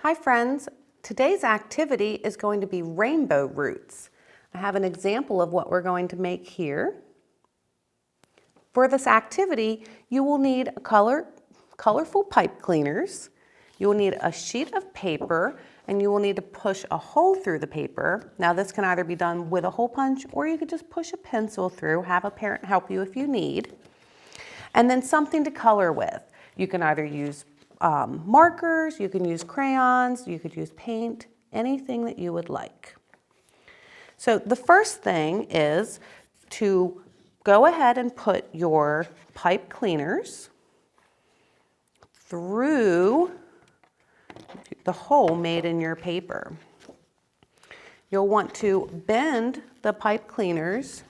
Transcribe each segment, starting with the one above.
Hi friends, today's activity is going to be rainbow roots. I have an example of what we're going to make here. For this activity, you will need colorful pipe cleaners, you will need a sheet of paper, and you will need to push a hole through the paper. Now this can either be done with a hole punch or you could just push a pencil through, have a parent help you if you need. And then something to color with. You can either use markers, you can use crayons, you could use paint, anything that you would like. So the first thing is to go ahead and put your pipe cleaners through the hole made in your paper. You'll want to bend the pipe cleaners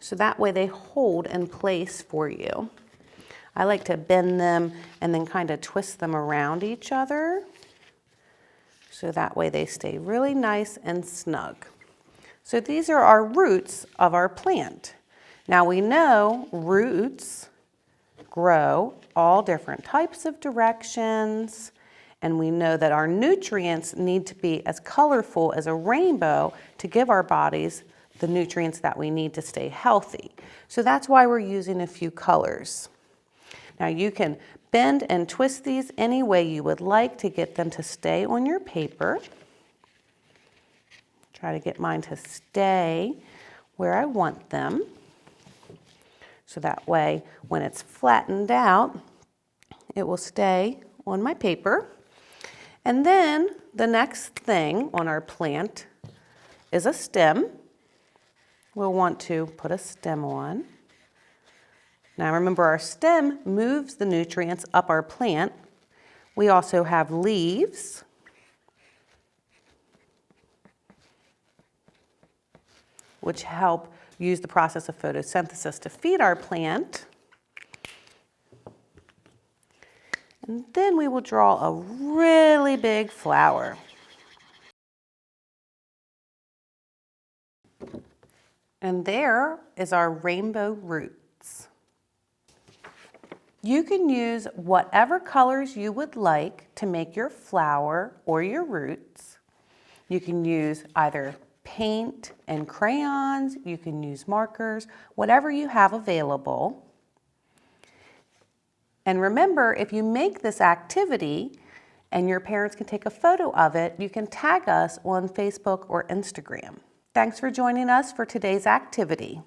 so that way they hold in place for you. I like to bend them and then kind of twist them around each other so that way they stay really nice and snug. So these are our roots of our plant. Now we know roots grow all different types of directions, and we know that our nutrients need to be as colorful as a rainbow to give our bodies the nutrients that we need to stay healthy. So that's why we're using a few colors. Now you can bend and twist these any way you would like to get them to stay on your paper. Try to get mine to stay where I want them. So that way when it's flattened out, it will stay on my paper. And then the next thing on our plant is a stem. We'll want to put a stem on. Now remember, our stem moves the nutrients up our plant. We also have leaves. Which help use the process of photosynthesis to feed our plant. And then we will draw a really big flower. And there is our rainbow roots. You can use whatever colors you would like to make your flower or your roots. You can use either paint and crayons, you can use markers, whatever you have available. And remember, if you make this activity and your parents can take a photo of it, you can tag us on Facebook or Instagram. Thanks for joining us for today's activity.